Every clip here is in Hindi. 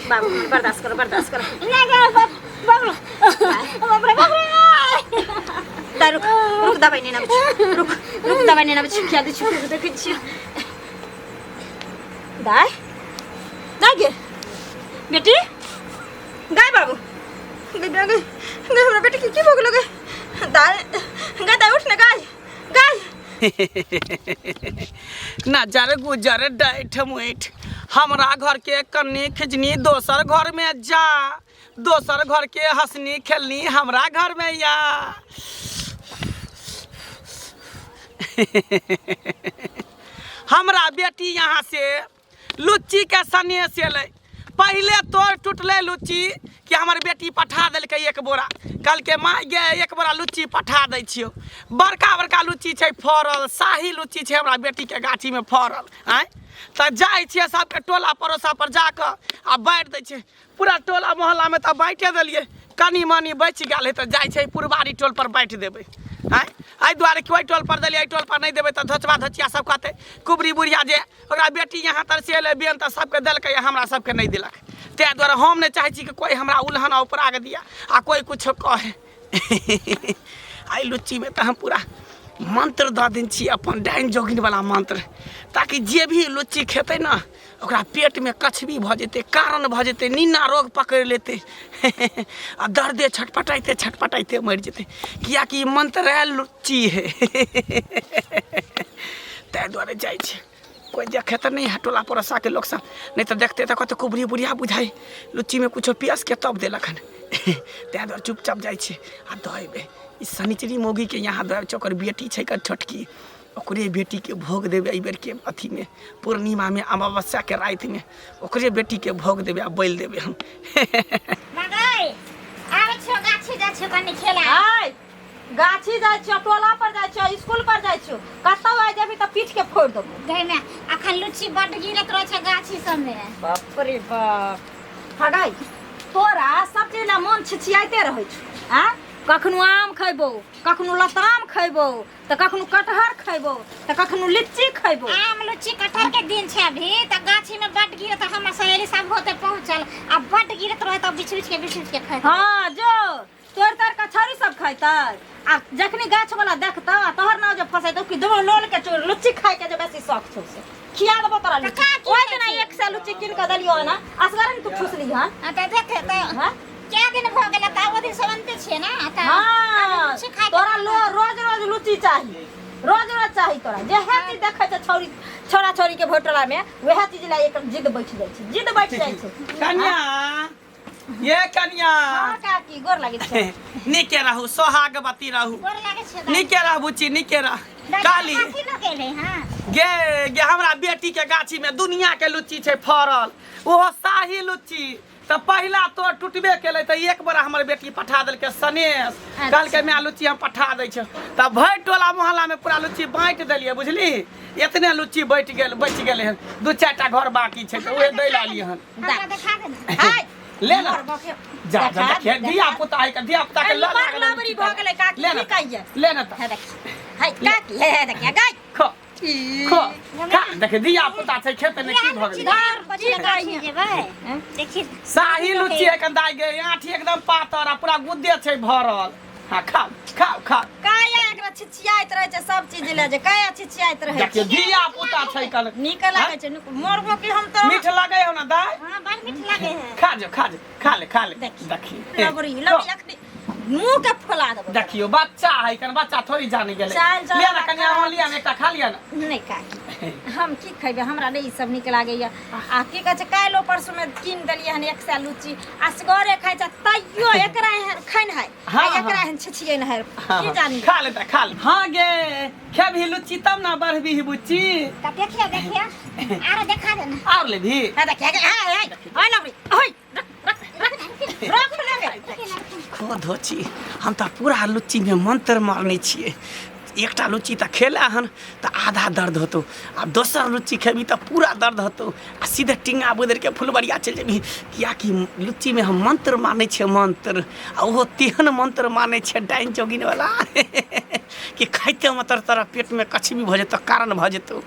बाबू बर्दाश्त करो रुक दबाई नहीं रुक दबाई नहीं क्या दी देखिए दाई दाई गे बेटी गाय बाबू गाय हमरा बेटी की भोग लगे दाई गाय उठ ना गाय ना जरे गुजरे डाइठ मुइठ हमरा घर के कन्नी खिजनी दोसर घर में जा दोसर घर के हंसनी खेलनी हमरा घर में या हमरा बेटी यहाँ से लुच्ची के सने से ले पहले तोर टूटले लुच्ची कि हमार बेटी पठा दिल्क एक बोरा कल के माँ गे एक बोरा लुच्ची पठा दै छियो बड़का बड़का लुच्ची छै फरल शाही लुच्ची छै हमरा बेटी के गाछी में फरल आय तो जाय छियै सबके टोला पड़ोसा पर जाकर आ बाँट दै छै पूरा टोला मोहल्ला में तो बाँटे दिलियै कनी मनी बच गेल है तो जाय छै पुरबारी टोल पर बाँट देबै आय एहि दुआरे कि ओहि टोल पर देलियै एहि टोल पर नहीं देबै तो धोचबा धोचिया सब कहते कुबरी बुढ़िया जे ओकरा बेटी यहाँ तर से एलै बेन तो सबके देलकै हमरा सबके नहीं दिलक तै दुआरे हम नहीं चाहे छी कि कोई हमरा उल्हन ऊपर आगे दिया आ कोई कुछ कहे आई लुच्ची में तो हम पूरा मंत्र दऽ देने छी अपन डाइन जोगिन वाला मंत्र ताकि जे भी लुच्ची खेते ना ओकरा पेट में कछवी भ जेते कारण भ जेते नीना रोग पकड़ लेते आ दर्दे छटपटाइते मर जेते किया कि मंत्र है लुच्ची है तै द्वारे जाय छै कोई देखे तो नहीं है टोला पड़ोसा के लोग सब नहीं तो देखते तो कहते कुबरी बुढ़िया बुझाई लुच्ची में कुछ पियास के तब देलक हन तै द्वारे चुपचाप जाय छै आ दहेबे ई शनिचरी मोगी के यहाँ दहेब ओकर बेटी छै कर छोटकी ओकरे बेटी के भोग देवे एहि बेर के अथी में पूर्णिमा में अमावस्या के रात में ओकरे बेटी के भोग देवे आ बैल देवे हम गाछी जाय छो टोला पर जाय छो स्कूल पर जाय छो कतौ आ जेबी त पीठ के फोड़ देबो गई में अखन लुच्ची बड गिरत रह छै गाछी सब में बाप रे बाप हगाई तोरा सब चीज ला मन छिछियाइते रहै छ आ कखनो आम खैबो कखनो लताम खैबो त कखनो कटहर खैबो त कखनो लिच्ची खैबो आम लुच्ची कटहर के दिन छै अभी त गाछी में बड गिरत हमर सहेली सब होते पहुंचल अब बड गिरत रह त बिछ के खाय हां जो तोर तर कछारी सब खाइता आ जखनी गाछ वाला देखता तोहर नाव जो फसै तो कि दो लोल के लुच्ची खाय के जो बेसी शौक छौ से खिया देबो तोरा लुच्ची ओइ दिन एक से लुच्ची किन के दलियो ना असगरन तू ठुसली हन त देखे त क्या दिन भ गेल त ओदी सवंते छै ना त हां तोरा रोज लुच्ची चाहिए रोज चाहिए तोरा जे हेती देखै छ छोरा छोरी के भोटला में वह चीज ला एक जिद बैठ जाय छै कन्या ये कन्या हां काकी गोर लागे छै निके रहू सोहागवती रहू गोर लागे छै निके रह बुच्ची निके रह काली काकी न गेले हां गे हमरा बेटी के गाछी में दुनिया के लुच्ची छै फरल ओहो शाही लुच्ची तो पहला तो टूटबे केले तो एक बार हमर बेटी पठा देलके सनेस कल के मैं लुच्ची हम पठा दै छ तब भर टोला मोहल्ला में पूरा लुच्ची बाँट देलिए बुझली इतने लुच्ची बच गेले हन दू चारटा घर बाकी छै तो ओहे दै लाली हन देखा दे हाय ले ला जा देखे दिया पुता है दिया पुता के ला लाबरी भ गेलै काकी की कहिए ले ना है देख हाय काकी ले देखिए गाय खो खा देखे दिया पुता छै खेत में की भ गेलै बच्चे गाछी जेबै देखि शाही लुच्ची दाई गे आठी एकदम पातर आ पूरा गुद्दे छै भरल हां खाओ काया एकरा छिछियाइत रहे छै सब चीज ले जे काया छिछियाइत रहे देखिए दिया पुता छै कल नीक लागे छै मोरबो कि हम तो मीठ लागे हो ना दाई हां बड़ मीठ लागे है खा ले देखिए लबरी अखनी मुंह के फुला देबो देखियो बच्चा है कन बच्चा थोड़ी जाने गेले ले ना कन्या हम लिया एकटा खा लिया ना नहीं काकी हम की खइबे हमरा नहीं सब नीक लागे या आ की कह छै कालो परसों में किन दलिए हन एक सा लुच्ची असगरे खाइ छ तइयो एकरा खैन है एकरा हन छिछिए न है की जानी खा ले हां गे खेबी लुच्ची तब ना बढ़बी बुच्ची त देखिए आरो देखा दे ना और ले भी देखिए हाय लबरी ओय रख ले खो धोची हम तो पूरा लुच्ची में मंत्र मारने छिए एकटा लुच्ची तो खेला हन तो आधा दर्द होतो आ दोसर लुच्ची खेबी तो पूरा दर्द होतो आ सीधे टिंगा बुदर के फुलबरिया चल जेबी किया कि लुच्ची में हम मंत्र माने छे मंत्र आ ओहो तेहन मंत्र माने छे डाइन जोगिन वाला कि खाइते मतलब तोरा पेट में कछवी भ जेतो कारण भ जेतो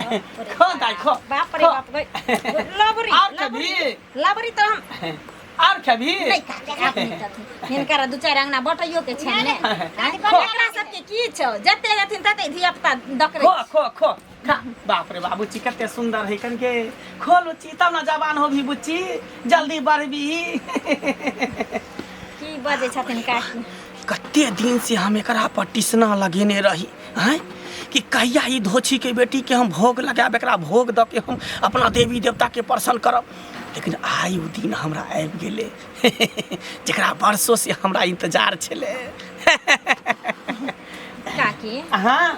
खो दाई खो बाप रे बाप गई लबरी खेबी लबरी तो हम और खेबी नहीं खाते हिनकर दू चार अंगना बटैयो के छै ने एकरा सबके की छौ जते जथिन तते धिया पुता दकरे खो खो खो खा बाप रे बाबू ची कते सुंदर है कनके खो लुच्ची तब ना जवान होबी बुच्ची जल्दी बढ़बी की बजे छथिन काकी कते दिन से हम एकरा पर टिसना लगेने रही हैं कि कहिया ई धोछी के बेटी के हम भोग लगाब एकरा भोग द के हम अपना देवी देवता के प्रसन्न करब लेकिन आई उ दिन हमरा आबि गेले जेकरा वर्षों से हमरा इंतजार छले काकी हाँ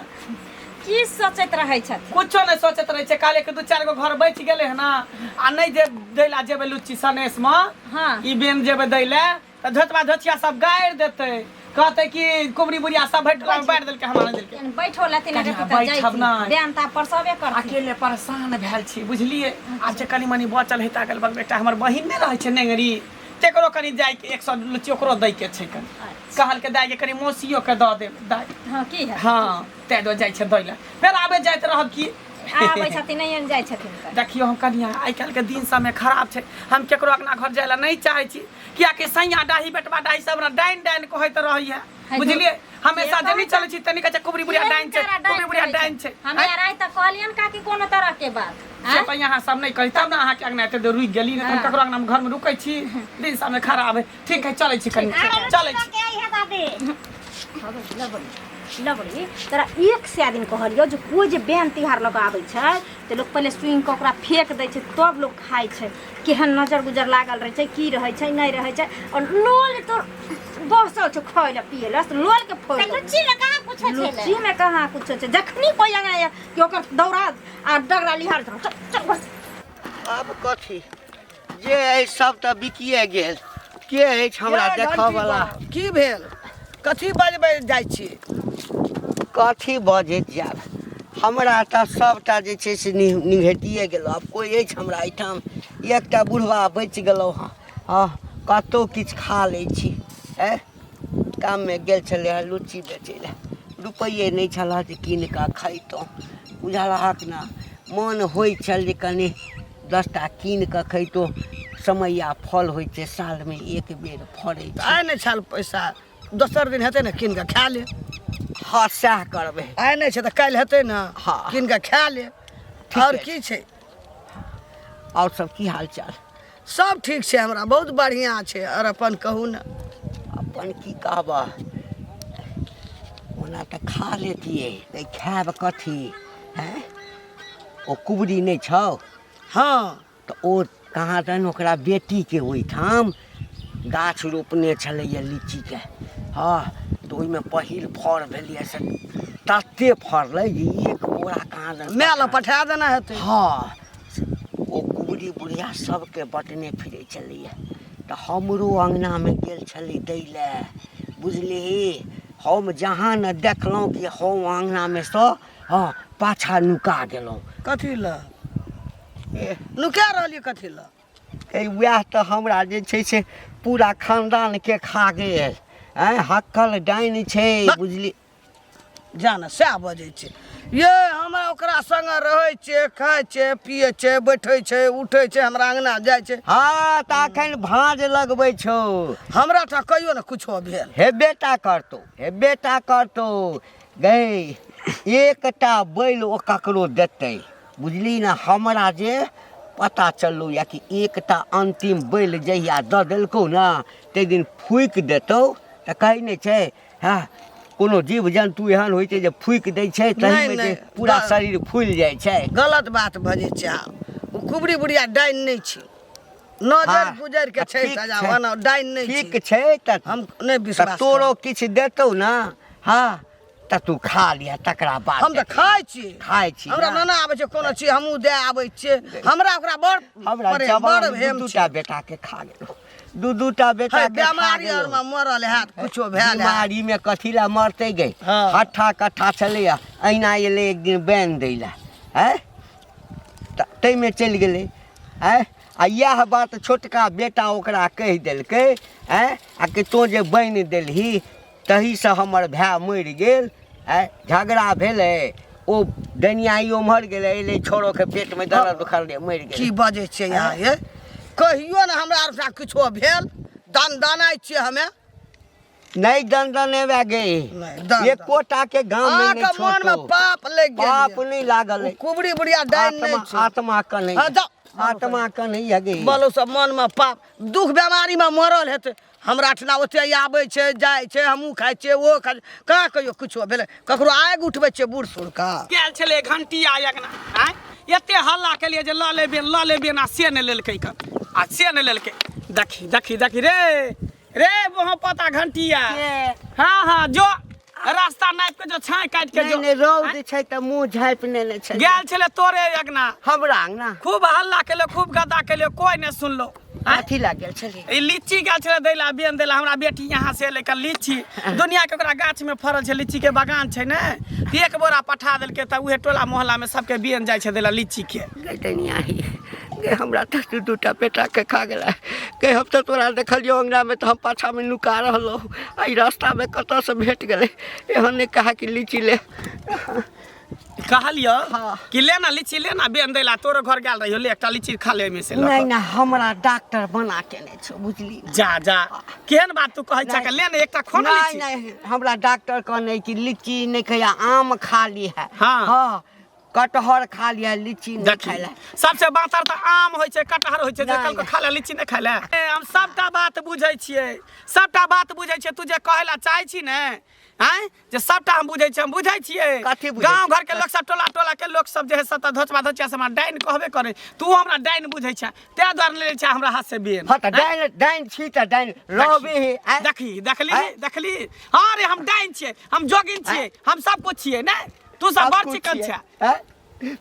की सोचैत रहै छथिन कुछो नहीं सोचत रहे छे काले के दू चार गो घर बच गेले है ना आ नहीं जे दैला जेबे लुच्ची सनेस में हाँ ई बेन जेबे दैले त झोटवा झोचिया सब गाड़ देते कहते कि कुबरी बुढ़िया सब भेटला में बांट देलके हमरा देलके बैठो लतिन कनिया, रहती त बैठब जाई नहि। बेन ता परसबे करती अकेले परेशान भेल छी बुझलिए आब जे कनी मनी बचल हेता गल बग बेटा हमर बहिन ने रहे छे नेंगरी तेकरो कनी जाय के 100 लुच्ची ओकरो दै के छै कनी कहल के दाय के कनी मौसियो के द दे दाय हां की है हां ते दो जाय छै दैला फेर आबे जाइत रहब की आबै छथिन नहीं जाई छथिन त देखियो हम कनिया आइ काल के दिन समय खराब छै हम केकरो अपना घर जायला नहीं चाहे छी किया कि सैया डाही बेटवा डाही सब ना डाइन डाइन कहैत रही है बुझलिए हमेशा जे नहीं चले छी तनी के कुबरी बुढ़िया डाइन छै कुबरी बुढ़िया डाइन छै हमे राय त कहलियन काकी कोनो तरह के बात से पर यहाँ सब नहीं कही तब ना अहाँ के अंगना एते रुक गेली नहीं हम ककरो अंगना में घर में रुकै छी दिन समय खराब है ठीक है चले छी कनी चले छी के आई है दादी लबड़ी तोरा एक से दिन कहलियो जे कोई जे बेन तिहार लग आबै छै त लोग पहले स्विंग के ओकरा फेंक दै छै तब लोग खाइ छै केहन नजर गुजर लागल रहै छै की रहै छै नहीं रहै छै और लोल तो बसल छै खाइला पियला त लोल के फोड़ लुच्ची में कहां कुछ छले लुच्ची में कहाँ कुछ छै जखनी कोई अंगना आया कि ओकर दौड़ा आ डगरा लिहार चल चल बस अब कथी जे है सब त बिकिए गेल के है हमरा देखऽ वाला की भेल कथी बजबै जाइ छी कथी बजैत जाब हमरा त सबटा जे छै से निघटिए गेल अब कोई अछि हमरा एहिठाम एकटा बुढ़वा बचि गेलौ हाँ कतौ किछु खा लै छी काममे गेल छलै हँ लुच्ची बेचै लए रुपैए नहि छलऽ जे कीन कऽ खैतहुँ बुझलहक ने मोन होइ छल जे कनि 10टा कीन कऽ खैतहुँ समैया फल होइ छै सालमे एक बेर फड़ै छै आइ नहि छल पैसा दोसर दिन हेतै ने कीन कऽ खा ले हाँ सएह करबै आइ नहि छै तऽ काल्हि हेतै ने हाँ। कीन कऽ खा ले ठीक आओर अछि। की छै आओर सब की हाल चाल सब ठीक छै हमरा बहुत बढ़िआँ छै आओर अपन कहू ने अपन की कहबह ओना तऽ खा लेतियै नहि खायब कथी हैं ओ कुबरी नहि छौ हाँ तऽ ओ कहाँ दन ओकरा बेटीके ओहिठाम गाछ रोपने छलैए लीचीके हाँ तऽ ओहिमे पहिल फड़ भेलै से तते फड़लै जे एक बोरा कहाँ दन माय लए पठा देना हेतै हाँ ओ कुबरी बुढ़िया सबके बटने फिरै छलैए तऽ हमरो अङ्गनामे गेल छलै दै लए बुझलिही हम जहाँ ने देखलहुँ कि हम अङ्गनामे सँ हाँ पाछा नुका गेलहुँ कथी लए एह नुका रहलियै कथी लए वएह तऽ हमरा जे छै से पूरा खानदानके खा गेल हक्कल डाइन छै बुझली जान सएह बजै छै ये हमरा ओकरा संगे रहै छै खाइ छै पियै छै बैठै छै उठै छै हमरा अङ्गना जाइ छै हाँ तऽ एखन भाँज लगबै छौ हमरा तऽ कहियो ने कुछो भेल हेबे टा करतौ गै एकटा बैल ओ ककरो देतै बुझली ने हमरा जे पता चललौ या कि एकटा अंतिम बैल जहिया दऽ देलकौ ने ताहि दिन फूकि देतौ तऽ कहै नहि छै हाँ कोनो जीव जन्तु एहन होइ छै जे फूकि दै छै तहीमे जे पूरा शरीर फूलि जाइ छै गलत बात बजै छै आब ओ कुबरी बुढ़िया डाइन नहि छै नजर गुजर के छै सजा डाइन नहि ठीक छै तऽ हम नहि विश्वास तोरो किछु देतौ ने हाँ तऽ तू खा लिया तकरा बाद हम तऽ खाइ छी हमरा ना। नाना आबै छै कोनो चीज हमहूँ दे आबै छियै हमरा ओकरा हमरा बड़ जवान भेम दूटा बेटा के खा गेलौ दूटा बेटा के खा बेमारी गेलौ। और में मरल हैत कुछो भेल हैत बीमारी में कथी ला मरते गए हाँ। हट्ठा कट्ठा चलैया अहिना एलै एक दिन बैन दै लए हैं ताहिमे चलि गेलै हैं आ इएह बात छोटका बेटा ओकरा कहि देलकै हैं आ कि तो जे बनि देलही तहीसँ हमर भाय मरि गेल झगड़ा भेलै ओ डनियाइयो मर गेलै एलै छोरोके पेटमे दर्द उखड़लै मरि गेलै की बजै छियै यहाँ ये कहियो ने हमरा आर से किछो भेल दान दानाइ छियै हमे नहीं दंदने वे गए नहीं, दन- ये कोटा के गांव में नहीं अहाँके मन में छोटो पाप लग गेल पाप नहीं लागल है। कुबड़ी बुढ़िया डाइन नहीं आत्मा छै आत्मा का नहीं हाँ, जाओ। आत्मा का नहीं है गई बोलो सब मन में पाप दुख बीमारी में मरल हेतै हमरा ठना ओते आबै छै जाइ छै हमहूँ खाइ छियै ओ खाइ छै। कहाँ कहियो किछो भेलै ककरो आगि उठबै छियै बूढ़ सूढ़ का गेल छले घंटी आयगना आय एते हल्ला के लिए जे ल लेबे ना से ने लेलकै क आ से ने लेलकै देखी देखी देखी रे रे वहां पता घंटिया हाँ हाँ जो रास्ता नाप के जो छाय काट के जो नहीं रौद छै त मुंह झाँपने ने छै गेल छले तोरे अगना हमरा अंगना खूब हल्ला केले खूब गदा केले कोई ने सुनलो काठी लागल छले ई लीची गाछ छले दैला बेन देला हमरा बेटी यहाँ से लेकर लीची दुनिया के ओकरा गाछ में फरल छै लीची के बागान छै ने एक बोरा पठा देलकै त उहे टोला मोहल्ला में सबके बेन जाय छै देला लीची के गैतनिया ही गे हमरा त दूटा बेटा के खा गेला गे हम त तोरा देखलियो अंगना में त हम पाछा में नुका रहलो आई रास्ता में कत से भेट गेले एहन ने कहा कि लीची ले कहलियो हाँ। कि लेना लीची लेना बेन देला तोरो घर गेल रहियो ले एकटा लीची खा ले में से लऽ नहीं कऽ। ना हमरा डॉक्टर बना के ने छो बुझली जा जा केहन बात तू कहै छ के लेने एकटा खो ना नहीं लीची नहीं हमरा डॉक्टर कहने कि लीची नहीं खाया आम खा ली है हाँ। हाँ कटहर खा लिया लीची नहीं देखी खाइला सबसे बातर त आम होय छै कटहर होय छै जे नहीं, कल को खा ले लीची नहीं खा ले हम सबटा बात बुझै छियै सबटा बात बुझै छियै तू जे कहला चाहै छी ने हैं जे सबटा हम बुझै छियै हम बुझै छियै कथी बुझै गांव छियै? घर के लोग सब टोला टोला के लोग सब जे है सब धोचबा धोचिया से हमरा डाइन कहबे करे तू हमरा डाइन बुझै छ ते द्वार ले छै हमरा हाथ से बेन हाँ तो डाइन डाइन छी त डाइन रहबे ही आय। देखली देखली हैं? देखली हाँ रे हम डाइन छियै हम जोगिन छियै हम सब कुछ छियै ने तू सब बड़ कुछ चिकन छियै, छै हैं?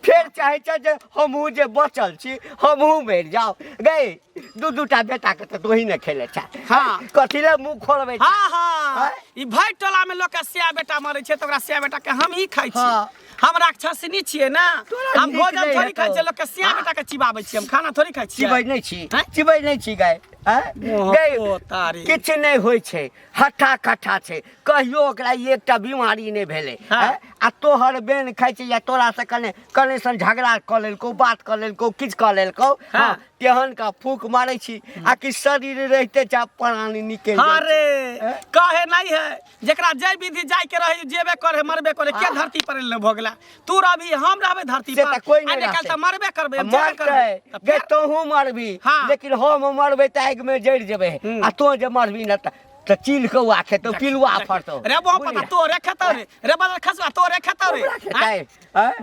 फिर चाहे छ जे हमहू जे बचल छी हमहू मर जाओ गए दूटा बेटा के तो ही ने खेले छ हाँ। कथी ले मुंह खोलबे छ? हाँ हाँ हैं? ई भाई टोला में लोग के सिया बेटा मरे छै तो ओकरा सिया बेटा के हम ही खाइ छी हाँ। हम राक्षसनी छियै ना तोरा हम नीक भोजन नहीं थोड़ी खाइ हेतौ। छियै लोग के सिया बेटा के चिबाबै छी हम खाना थोड़ी खाइ छियै चिबै नहीं छी हैं? चिबै नहीं छी गए ओहो, गए तारी। किछ नहीं होय छै हट्ठा कट्ठा छै कहियो ओकरा एकटा बीमारी नहीं भेले हाँ। हैं? आ तोहर बेन खाइ छै या तोरा से कने सन झगड़ा क लेलको बात क लेलको किछ क लेलको हाँ। हाँ तेहन का फूक मारै छी आ कि शरीर रहते चा प्राण निकल हाँ रे हैं? कहे नहीं है जेकरा जय विधि जाय के रहे जेबे करे मरबे करे के धरती पर न भोगला तू रही हम रहबे धरती से पर त कोई नहीं आइ निकाल रहतै। त मरबे करबे जेबे मरतै करबे त गे फेर तोहू मरबी हाँ। लेकिन हम मरबै त आगि में जड़ जेबै आ तो जे मरबी न त चील कौआ खेतौ पिलुआ फरतौ रे वो पता तोरे खेतौ रे बदल खसवा तोरे खेतौ रे खेतै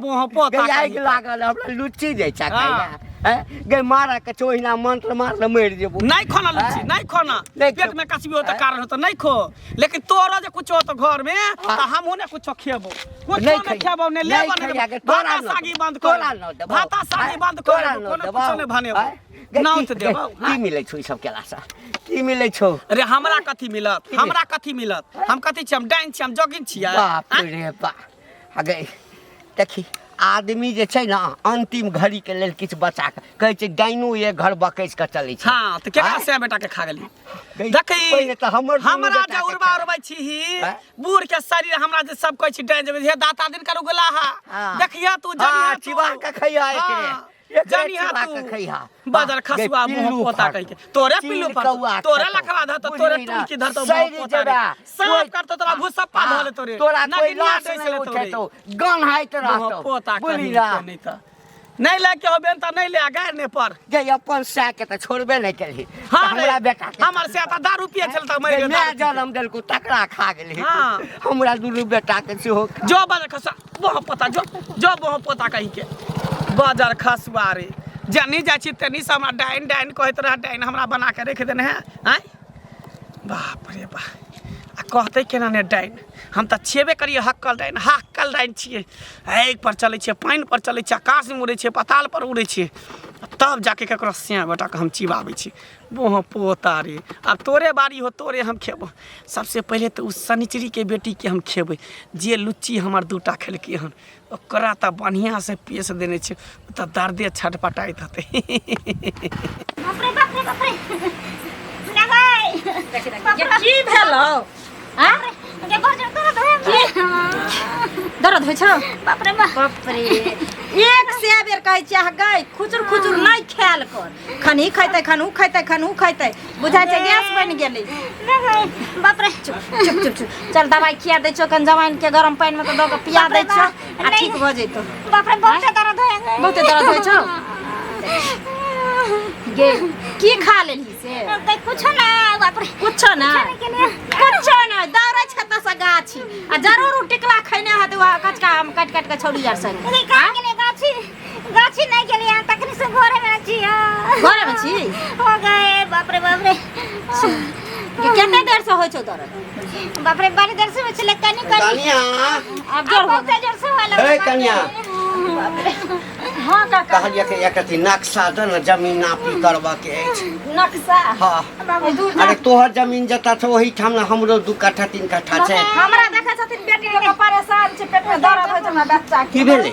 मोह पोता गे आगि कहीं। लागल हमरा लुच्ची जाइ छ हाँ। खाइला गे मारा के चोहिना मंत्र मार ल मर जेबो नहीं खोना लुच्ची नहीं खोना नहीं पेट खो। में कचबी हो त कारण हो तो नहीं खो लेकिन तोरो जे कुछ हो तो घर में हाँ। तो हमहू ने कुछ खेबो कुछ नहीं ने खेबो ने नहीं लेबो ने खइया के देबो। तोरा भाता न सागी देबो। बंद तोरा कर न देबो। भाता सागी हैं? बंद तोरा कर न कोनो देबो। कुछ ने भनेबो हैं? गे नाउ की- त देबो गे, की मिलै छौ ई सब केलासँ की मिलै छौ अरे हमरा कथी मिलत हमरा कथी मिलत हम कथी छी हम डाइन छी हम जोगिन छियै बाप हैं? रे बाप गे देखी आदमी जे छै ना अंतिम घड़ी के लेल किछु बचा के कहै छै डाइनो ये घर बकैस के चलै छै हाँ तो केकरा हैं? से बेटा के खा गेली गई, देखी पहिने तऽ हमर दुनू हमरा बेटा जे के उड़बा खा उड़बै छी हैं? बूढ़ के शरीर हमरा जे सब कहै छी डाइन जेबै हे दाता दिन कर उगला हा हाँ। देखिया तू जनिया हाँ, तू चिबा के खैया एकरे हाँ, एकरे जनिया चिबा तू के खैया बाजार खसुआ मुंह पोता कहि के तोरे पिल्लू पर तोरे लखवा ध तो तोरे टुकी धर तो मुंह पोता रे सब कर तो तोरा भुसप्पा धले तोरे तोरा कोई नगिनिया लाश दैसे नहीं ले तोरे उठेतौ गन हाइत मुंह रहतौ पोता बुझली कहि ना के नहीं त नहीं लेके हो बेन त नहीं ले गायर ने पर जे अपन सा के त छोड़बे नहीं केलही हाँ हमरा रे, बेटा के हमर से त दारू पिए छल त मर गे, गेल मैं जन्म देलको तकरा खा गेली हाँ। हमरा दुनू बेटा के सेहो जो बाजार खसुआ मुंह पोता जो मुंह पोता कहि के बाजार खसुआ रे जनी जाइ छी तनी से हमरा डाइन डाइन कहत रह डाइन हमरा बना के रख देने है हैं बाप रे बाप आ कहते केना ने डाइन हम त छेबे करिए हक्कल डाइन छिए एक पर चलै छिए पानि पर चलै छिए आकाश में उड़ै छिए पाताल पर उड़ै छिए तब जाके ककरो सिया बेटा के हम चिबाबै छी मोह पोता रे अब तोरे बारी हो तोरे हम खेबो सबसे पहले तो उस शनिचरी के बेटी के हम खेबै जे लुच्ची हमर दूटा खेलकै हन ओकरा त बढ़िया से पीस देने छै त दर्दे छटपटाइत हते बाप रे बाप रे बाप रे ना गई की भेलौ हैं के बजन दर्द होइ छौ बाप रे बाप बाप रे एक से बेर कहै छी गई खुचुर खुचुर नहीं खाए ख्याल कर खन ई खैतै खन ऊ खैतै खन ऊ खैतै बुझाइ छै गैस बनि गेलै बाप रे चुप चुप चुप चुप चल दवाई खिया दै छौ कन जवाइन के गरम पानी में तो दो के पिया दै छौ आ ठीक भ जइतो बाप रे बहुते दर्द होय बहुते दर्द होइ छौ गे की खा लेली से कुछ ना बाप रे कुछ ना दौड़ै छ त स गाछी आ जरूर टिकला खैने हत कचका आम काट काट के छोड़ी यार संग अरे कहां गेले गाछी गाछी नहीं गेली यहाँ तक से घरे में छी घरे में छी हो गए बाप रे ये कितने देर से होइ छौ दर्द बाप रे बड़ी देर से हो चले कनी कनिया अब जोर हो बहुत जोर से वाला ए कनिया हां काका कहलिए कि एकति नक्शा द न जमीन नापी करबा के अछि नक्शा हाँ अरे तोहर जमीन जता छ ओही ठाम न हमरो 2 कट्ठा 3 कट्ठा छै हमरा देखै छथिन बेटी लोग परेशान छै पेट में दर्द होइ छै हमरा बच्चा की भेलै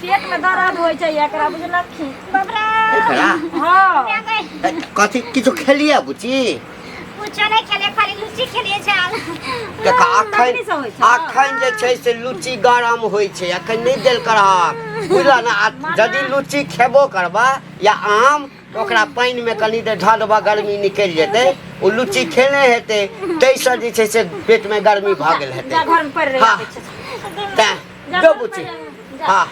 पेट में दर्द होइ छै एकरा बुझलखी बाप रे एकरा हां कथि किछो खेलिया बुची कुछ नहीं खेले खाली लूची खेलिए छल देखा अखन जे छै से लुची गरम होइ छै अखन नहीं देल करब बुझला ना यदि लुची खेबो करबा या आम ओकरा पानी में कनी देर धऽ देबा गर्मी निकल जेतै ओ लुची खेने हेतै तैसँ जे छै से पेट में गर्मी भऽ गेल हेतै घर में पड़ रही तैं जो बुची हाँ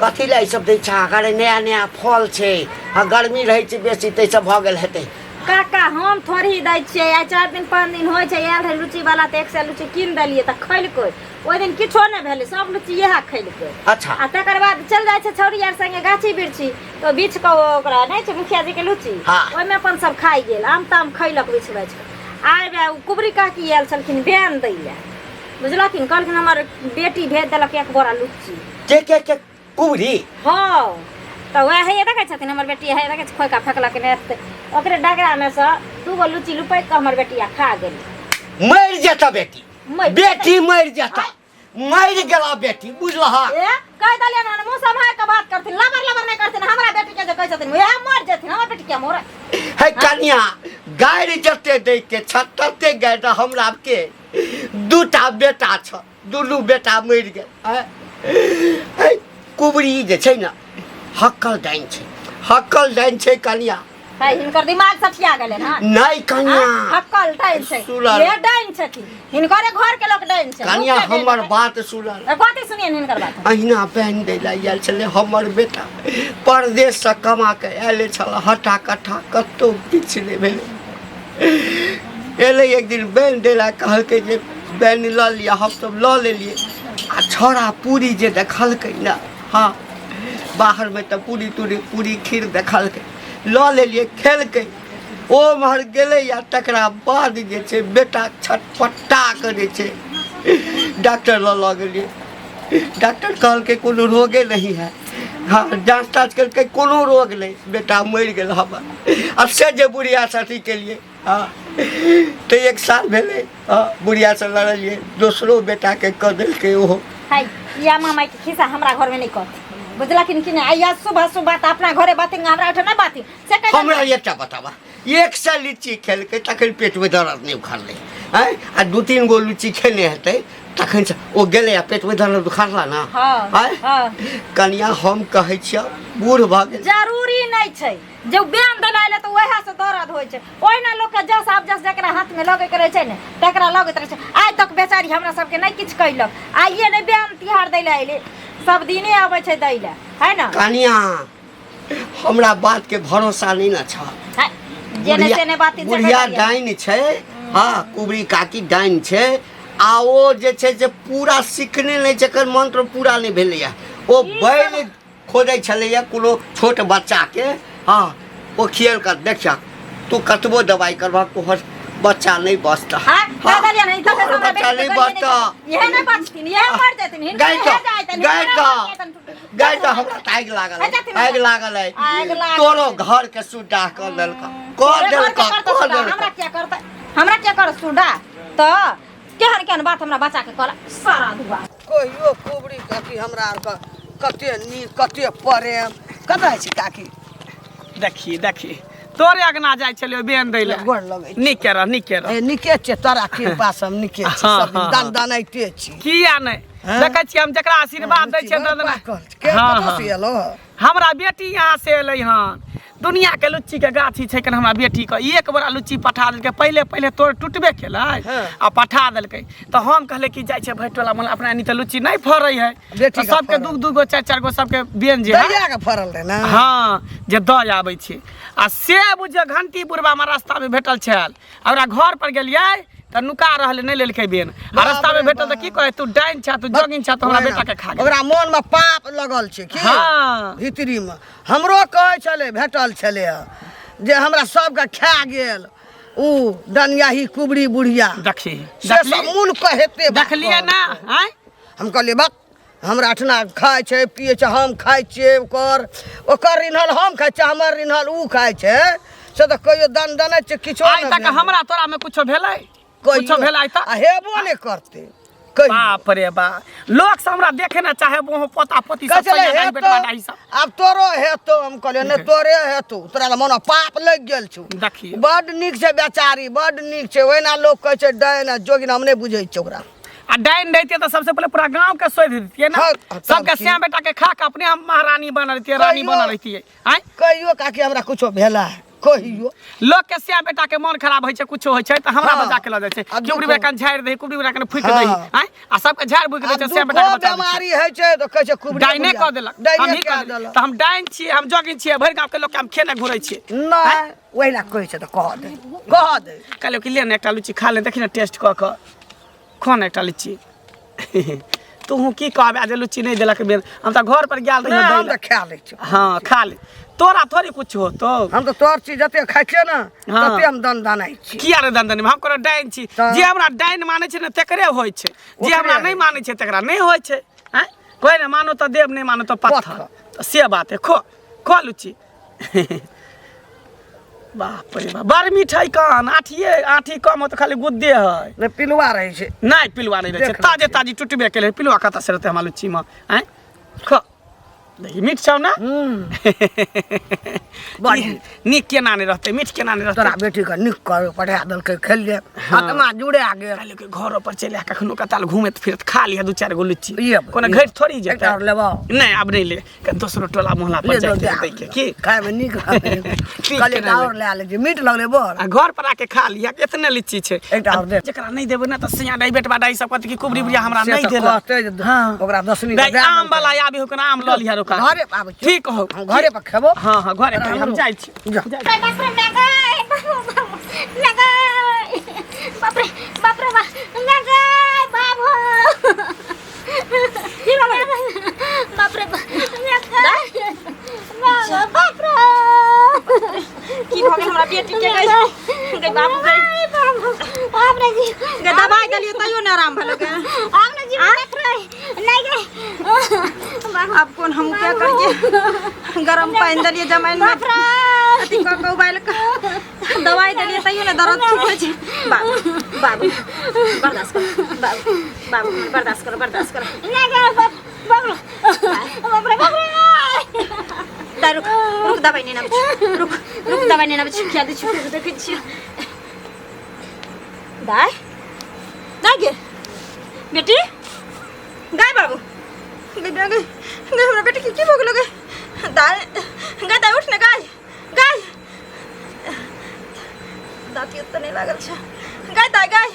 कथी ला ई सब दै छा अगर नया नया फल छै आ गर्मी रहै छै बेसी तैसँ भऽ गेल हेतै काका हम थोड़ी दै छियै आइ 4 दिन 5 दिन होइ छै आयल है लुची वाला त 1 से लुची कीन देलियै त खैलकै ओइ दिन किछो नै भेलै सब लुची इहा खैलकै अच्छा आ तकर बाद चल जाइ छै छौरी यार संगे गाछी बिरछी तो बीच के ओकरा नै छै मुखिया जी के लुची ओइ में अपन सब खाइ गेल आम ताम खैलक बिछ बाछ के आइ बे कुबरी काकी आयल छलखिन बयान दै ले बुझलखिन कहलखिन हमर बेटी भेज देलक 1 बोरा लुची के कुबरी हां तो वह है देखै छथिन हमर बेटी है देखै खोइ का फेकलक ने ओकरे डगरा में से 2 गो लुची लुपैत के हमर बेटिया खा गेल मर जेता बेटी मर जेता मर गेला बेटी बुझलहा ए कह दलिया ना मुंह संभाल के बात करथिन लबर नहीं करथिन हमरा बेटी के जे कहै छथिन वह मर जेथिन हमर बेटी के मोर है कन्या गाड़ी जते दै के छतते गाड़ी हमरा के 2टा बेटा छ दुनू बेटा मर गेल है कुबरी जे छै ना हक्कल डाइन छै कन्या है हिनकर दिमाग सठिया गेलै ना नहीं कन्या हक्कल डाइन छै ये डाइन छथिन हिनकर घर के लोग डाइन छै कन्या हमर बात सुनल कथि सुनिए हिनकर बात अहिना बहन दै ला आयल छले हमर बेटा परदेश से कमा के आयल छल हटा कट्ठा कत्तो किछ नै भेलै एले एक दिन बहन दै ला कहलकै जे बहन ल लिया हम सब ल लेलिए आ छोरा पूरी जे देखलकै ना हाँ बाहर में तो पूरी खीर देखलकै ल लेलिए खेलकै ओ मर गेलै या तकरा बाद जे छै बेटा छटपटा करे छै डॉक्टर ल गेलिए डॉक्टर कहलकै कोनो रोगे नहीं है हाँ जाँच ताँच करके कोनो रोग नहीं बेटा मर गेल हमर अब से जे बुढ़िया साथी के लिए हाँ तो 1 साल भेलै हाँ बुढ़िया से लड़लिए दोसरो बेटा के कह देलकै ओहो है या मामा के खिस्सा हमरा घर में नहीं कहत बुझलखिन कि नहीं आइया सुबह बात अपना घरे बातेंगे हमरा उठे ना बाती से कह हमरा एकटा बतावा 1 से लीची खेलकै तखन पेट में दर्द नहीं उखड़लै हैं आ 2-3 गो लीची खेने हेतै तखन से ओ गेलै आ पेट में दर्द उखड़ला ना हां कन्या हम कहै छियै बूढ़ भ गेल जरूरी नहीं छै जब बयान देलाइले तो वएह से दर्द होइ छै ओइ ना लोग के जस आप जस जकरा हाथ में लगे करे छै ने तकरा लगत रहे छै आइ तक बेचारी हमरा सब के नहीं किछ कइलक आइए ने बयान तिहार दैले आइले सब दिने आबै छै दैले है ना कन्या हमरा बात के भरोसा नहीं ना छ जेने तेने बात छै बुढ़िया डाइन छै हाँ कुबरी काकी डाइन छै आ ओ जे छै से पूरा सिखने नहीं छै कर मंत्र पूरा नहीं भेलैया ओ बैल खोदै छलैया कोनो छोट बच्चा के हाँ ओ खियल कर देखिया तू कतबो दवाई करबा तोहर बच्चा नहीं बचता हां दादा नहीं तो बच्चा नहीं बचता यह नहीं बचतिन यह मर जेतिन गाय तो हमरा आग लागल है तोरो घर के सुडा कर देलका हमरा क्या कर सुडा तो केहन बात हमरा बच्चा के कहला सारा दुआ कहियो कुबरी काकी हमरा आर कते नी कते प्रेम कतै छी काकी देखी तोरे अगना जाय छलियो बेन दै ले गोड़ लगै निके रह ए निके छै तोरा कृपा सब निके छै सब दान दानैते छी किया नै देखै छी हम जकरा आशीर्वाद दै छै के कतौ से एलो हमरा बेटी यहाँ से अलै हन दुनिया के लुच्ची के गाछी छै कन हमरा बेटी के एक बोरा लुच्ची पठा देलकै पहले तोड़ टूटबे केलै आ पठा देलकै तो हम कहले कि जाय छै भैटोला मन अपना नहीं तो लुच्ची नहीं फरै है तो सबके दू गो चार गो सबके बेन जे दैया के फरल रहे ना हाँ जे द आबै छै आ से बुझे घंटी बुढ़वा में रास्ता में भेटल छल हमरा घर पर गेलियै त नुका रहले नहीं लेलकै बेन आ रास्ता में भेटल त की कहे तू डाइन छ तू जोगिन छ तो हमरा बेटा के खा गेल ओकरा मन में पाप लगल छै की हाँ भीतरी में हमरो कहै छले भेटल छले जे हमरा सबके खा गेल ऊ डनियाही कुबड़ी बुढ़िया देखी से सब मुन कहेते देखलिए ना हैं हम कहलिए बक हमरा अठना खाय छै पिए छै हम खाय छियै ओकर रिन्हल हम खाय छै हमर रिन्हल ऊ खाय छै से त कहियो दन दन छै किछो आइ तक हमरा तोरा में कुछो भेलै कुछो भेलै आइ तक हेबो नहीं करते बाप रे बा लोग से हमरा देखे ना चाहे वो पोता पोती सब सैया बेटा दाई सब अब तोरो हेतो हम कहलिए ने तोरे हेतो तोरा मन पाप लग गेल छु देखिए बड नीक छै बेचारी बड नीक छै ओहिना लोग कहै छै डाइन जोगिन हम नहीं बुझै छै ओकरा आ डाइन दैतिए तो सबसे पहले पूरा गांव के सोध देतिए ना सबके श्याम बेटा के खा के अपने हम महारानी बन रही रानी बन रही हैं कहियो काकी हमरा कुछो भेला कहियो लोग के श्याम बेटा के मन खराब होय छै कुछो होय छै त हमरा बजा के ल जाय छै कुबड़ी बेटा झाड़ दे कुबड़ी बेटा के फुक दे हैं आ सबके झाड़ बुक दे छै श्याम बेटा के बचा बीमारी है छै तो कहै छै कुबड़ी डाइने क देलक हम ही क देलक त हम डाइन छी हम जोगिन छी भर गांव के लोग के हम खेने घुरै छी नहीं ओहिना कहै छै त कह दे कहले कि ले ने एकटा लुच्ची खा ले देखी ना टेस्ट क के खोन एकटा लुच्ची तू की कहबे जे लुच्ची नहीं देलक बेन हम त घर पर गेल रही हम त खा ले छी हां खा ले तोरा थोड़ी कुछ हो तो हम तो तोर चीज जते खाइ छै ना तते हम दन दनाइ छी किया रे दन दन हम कोनो डाइन छी जे हमरा डाइन माने छै ने तकरे होय छै जे हमरा नहीं माने छै तकरा नहीं होय छै हैं कोई ने मानो तो देव नहीं मानो तो पत्थर तो से बात है खो लुच्ची बाप रे बाप बड़ मिठाई कान आठी कम हो तो खाली गुद्दे है ने पिलुआ रहे छै नहीं पिलुआ नहीं रहे छै ताजी टूटबे केले पिलुआ कता से रहते हमरा लुच्ची में हैं खो देखी मीठ छौ ना बड़ी नीक केना नहीं रहते मीठ केना नहीं रहते तोरा बेटी के निक कर पढ़ा दल के खेल ले आत्मा जुड़े आ गेल कहले के घर पर चले कखनो कताल घूमत फिरत खा लिया दू चार गो लुच्ची ये कोनो घर थोड़ी जेते एकटा लेबो नहीं अब नहीं ले के दोसरो टोला मोहल्ला पर जाके के की खाए में निक कहले और ले ले मीठ लगले बोल आ घर पर आके खा लिया इतने लीची छै एकटा और दे जेकरा नहीं देबो ना त सिया दाई बेटवा दाई सब कहत की कुबरी बुढ़िया हमरा नहीं देलक हां ओकरा 10 नी दाई आम वाला आबी हो ना आम ल लिया रोका घरे आबै छी ठीक हो घरे पर खेबो हां हां घरे पर हम जाई छी बाप रे बाबू की भ गेल हमरा बेटी के गई बाबू गई दवाई दलिए तइयो न आराम भेल के हमने जी नहीं गए अब कौन हम क्या करिए गरम पानी दलिए जमाइन में अति क उबाइल के दवाई दलिए तइयो न दर्द ठीक होय छै बाबू बर्दाश्त कर बाबू बर्दाश्त कर नहीं गए बाप रे रुक दवाई नहीं ना रुक दवाई नहीं ना क्या दे छुप देख छी दाई गे बेटी गाय बाबू गाय हमरा बेटी की भोग लगे दाई उठ ना गाय दाती तो नहीं लागल छै गाय